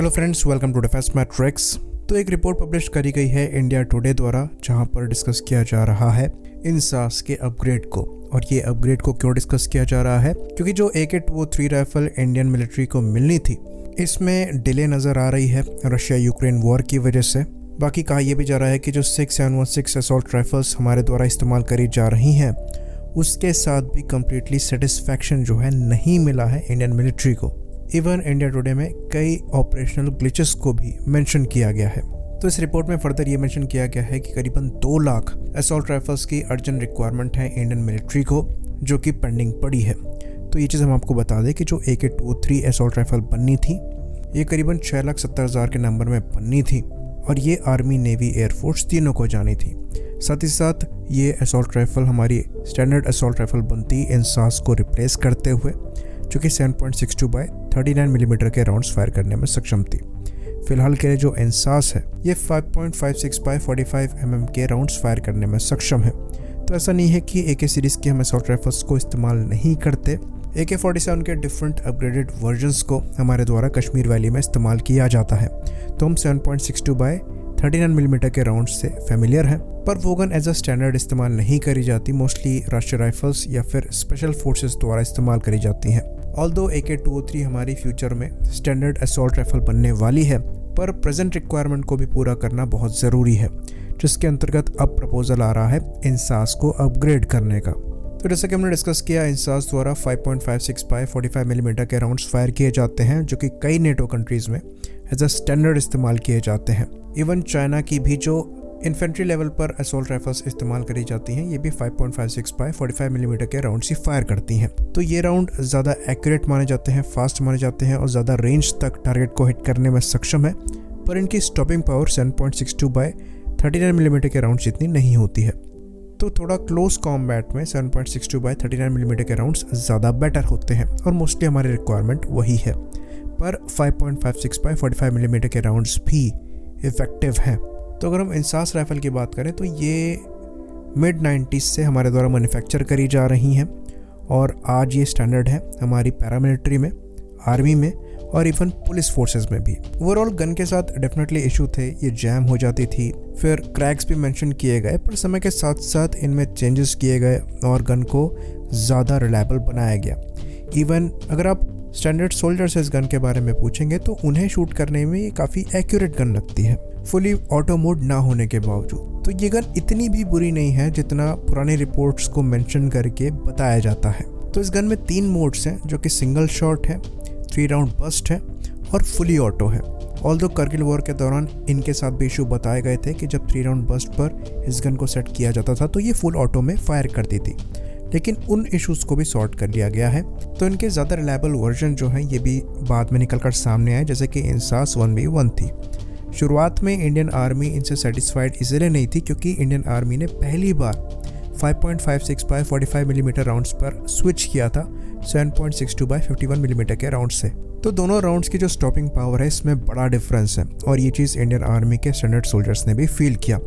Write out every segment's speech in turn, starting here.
Hello friends, welcome to Defence Matrix. तो एक report publish करी गई है इंडिया टुडे द्वारा, जहां पर डिस्कस किया जा रहा है इंसास के अपग्रेड को। और ये अपग्रेड को क्यों डिस्कस किया जा रहा है? क्योंकि जो AK-203 राइफल इंडियन मिलिट्री को मिलनी थी, इसमें डिले नज़र आ रही है रशिया यूक्रेन वॉर की वजह से। बाकी कहा यह भी जा रहा है कि जो 6716 असॉल्ट राइफल्स हमारे द्वारा इस्तेमाल करी जा रही हैं, उसके साथ भी कम्प्लीटली सेटिस्फैक्शन जो है नहीं मिला है इंडियन मिलिट्री को। इवन इंडिया टुडे में कई ऑपरेशनल ग्लिचेस को भी मेंशन किया गया है। तो इस रिपोर्ट में फर्दर ये मेंशन किया गया है कि करीबन 2 लाख असॉल्ट राइफल्स की अर्जेंट रिक्वायरमेंट है इंडियन मिलिट्री को, जो कि पेंडिंग पड़ी है। तो ये चीज़ हम आपको बता दें कि जो AK-203 असॉल्ट राइफल बननी थी, ये करीबन 6,70,000 के नंबर में बननी थी और ये आर्मी, नेवी, एयरफोर्स तीनों को जानी थी। साथ ही साथ ये असॉल्ट राइफल हमारी स्टैंडर्ड असॉल्ट राइफल बनती इंसास को रिप्लेस करते हुए, जो कि 7.62 बाय 39 मिलीमीटर के राउंड्स फायर करने में सक्षम थी। फिलहाल के लिए जो इंसास है, ये 5.56 बाय 45 mm के राउंड्स फायर करने में सक्षम है। तो ऐसा नहीं है कि AK सीरीज़ के हम असॉल्ट राइफल्स को इस्तेमाल नहीं करते। AK-47 के डिफरेंट अपग्रेडेड वर्जन्स को हमारे द्वारा कश्मीर वैली में इस्तेमाल किया जाता है। तो हम 7.62 बाय 39 मिलीमीटर के राउंड से फेमिलियर हैं, पर वो गन एज अ स्टैंडर्ड इस्तेमाल नहीं करी जाती। मोस्टली राष्ट्रीय राइफल्स या फिर स्पेशल फोर्सेस द्वारा इस्तेमाल करी जाती हैं। ऑल्दो AK-203 हमारी फ्यूचर में स्टैंडर्ड असॉल्ट राइफल बनने वाली है, पर प्रेजेंट रिक्वायरमेंट को भी पूरा करना बहुत ज़रूरी है, जिसके अंतर्गत अब प्रपोजल आ रहा है इंसास को अपग्रेड करने का। तो जैसा कि हमने डिस्कस किया, इंसास द्वारा 5.56 बाय 45 मिलीमीटर के राउंड्स फायर किए जाते हैं, जो कि कई नेटो कंट्रीज़ में एज अ स्टैंडर्ड इस्तेमाल किए जाते हैं। इवन चाइना की भी जो इन्फेंट्री लेवल पर असॉल्ट राइफल्स इस्तेमाल करी जाती हैं, ये भी 5.56 बाय 45 मिलीमीटर के राउंड ही फायर करती हैं। तो ये राउंड ज़्यादा एक्यूरेट माने जाते हैं, फास्ट माने जाते हैं और ज़्यादा रेंज तक टारगेट को हिट करने में सक्षम है, पर इनकी स्टॉपिंग पावर 7.62 बाय 39 मिलीमीटर के राउंड जितनी नहीं होती है। तो थोड़ा क्लोज कॉम्बैट में 7.62 बाय 39 मिलीमीटर के राउंड्स ज़्यादा बेटर होते हैं और मोस्टली हमारी रिक्वायरमेंट वही है। पर 5.56 बाय 45 मिलीमीटर के राउंड्स भी इफ़ेक्टिव हैं। तो अगर हम इंसास राइफल की बात करें, तो ये मिड 90s से हमारे द्वारा मैन्युफैक्चर करी जा रही हैं और आज ये स्टैंडर्ड है हमारी पैरामिलिट्री में, आर्मी में और इवन पुलिस फोर्सेस में भी। ओवरऑल गन के साथ डेफिनेटली इशू थे, ये जैम हो जाती थी, फिर क्रैक्स भी मेंशन किए गए, पर समय के साथ साथ इनमें चेंजेस किए गए और गन को ज़्यादा रिलायबल बनाया गया। इवन अगर आप स्टैंडर्ड सोल्जर से इस गन के बारे में पूछेंगे, तो उन्हें शूट करने में ये काफ़ी एक्यूरेट गन लगती है, फुली ऑटो मोड ना होने के बावजूद। तो ये गन इतनी भी बुरी नहीं है जितना पुरानी रिपोर्ट्स को मेंशन करके बताया जाता है। तो इस गन में 3 मोड्स हैं, जो कि सिंगल शॉट है, 3 राउंड बस्ट है और फुली ऑटो है। ऑल्दो करगिल वॉर के दौरान इनके साथ भी इशू बताए गए थे कि जब 3 राउंड बस्ट पर इस गन को सेट किया जाता था, तो ये फुल ऑटो में फायर करती थी, लेकिन उन इश्यूज़ को भी सॉर्ट कर लिया गया है। तो इनके ज़्यादा रिलायबल वर्जन जो है, ये भी बाद में निकल कर सामने आए, जैसे कि इंसास 1v1 थी। शुरुआत में इंडियन आर्मी इनसे सेटिस्फाइड इसलिए नहीं थी क्योंकि इंडियन आर्मी ने पहली बार 5.56 बाय 45 मिलीमीटर राउंड्स पर स्विच किया था 7.62 बाय 51 मिलीमीटर के राउंड से। तो दोनों राउंड्स की जो स्टॉपिंग पावर है, इसमें बड़ा डिफरेंस है और ये चीज़ इंडियन आर्मी के स्टैंडर्ड सोल्जर्स ने भी फील किया।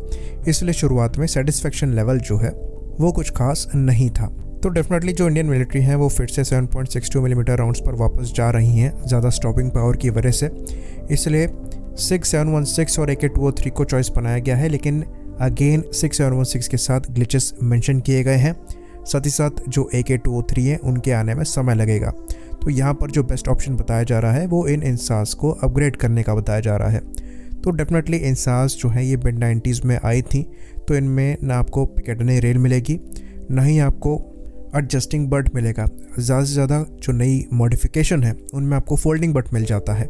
इसलिए शुरुआत में सेटिस्फेक्शन लेवल जो है वो कुछ खास नहीं था। तो डेफिनेटली जो इंडियन मिलिट्री है, वो फिर से 7.62 मिलीमीटर राउंड्स पर वापस जा रही हैं ज़्यादा स्टॉपिंग पावर की वजह से। इसलिए 6716 और AK-203 को चॉइस बनाया गया है, लेकिन अगेन 6716 के साथ ग्लिचेस मेंशन किए गए हैं। साथ ही साथ जो AK-203 है, उनके आने में समय लगेगा। तो यहाँ पर जो बेस्ट ऑप्शन बताया जा रहा है, वो इन इंसास को अपग्रेड करने का बताया जा रहा है। तो डेफिनेटली इंसास जो है, ये मिड 90s में आई थी, तो इनमें ना आपको पिकेटनी रेल मिलेगी, ना ही आपको एडजस्टिंग बट मिलेगा। ज़्यादा से ज़्यादा जो नई मॉडिफिकेशन है, उनमें आपको फोल्डिंग बट मिल जाता है।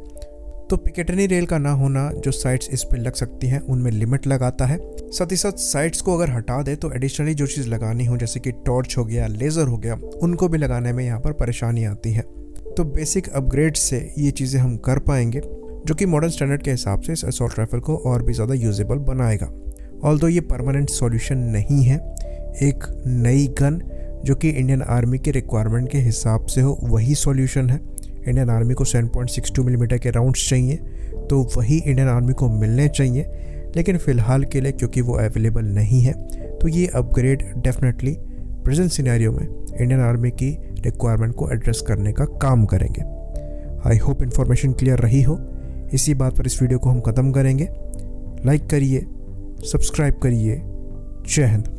तो पिकेटनी रेल का ना होना जो साइट्स इस पर लग सकती हैं, उनमें लिमिट लगाता है। साथ ही साथ साइट्स को अगर हटा दे, तो एडिशनली जो चीज़ लगानी हो, जैसे कि टॉर्च हो गया, लेज़र हो गया, उनको भी लगाने में यहाँ पर परेशानी आती है। तो बेसिक अपग्रेड से ये चीज़ें हम कर पाएंगे, जो कि मॉडर्न स्टैंडर्ड के हिसाब से इस असॉल्ट राइफल को और भी ज़्यादा यूजेबल बनाएगा। ऑल्दो ये परमानेंट सॉल्यूशन नहीं है। एक नई गन जो कि इंडियन आर्मी के रिक्वायरमेंट के हिसाब से हो, वही सॉल्यूशन है। इंडियन आर्मी को 7.62 मिलीमीटर के राउंड्स चाहिए, तो वही इंडियन आर्मी को मिलने चाहिए, लेकिन फ़िलहाल के लिए क्योंकि वो अवेलेबल नहीं है, तो ये अपग्रेड डेफिनेटली प्रेजेंट सिनेरियो में इंडियन आर्मी की रिक्वायरमेंट को एड्रेस करने का काम करेंगे। आई होप इन्फॉर्मेशन क्लियर रही हो। इसी बात पर इस वीडियो को हम ख़त्म करेंगे। लाइक करिए, सब्सक्राइब करिए। जय हिंद।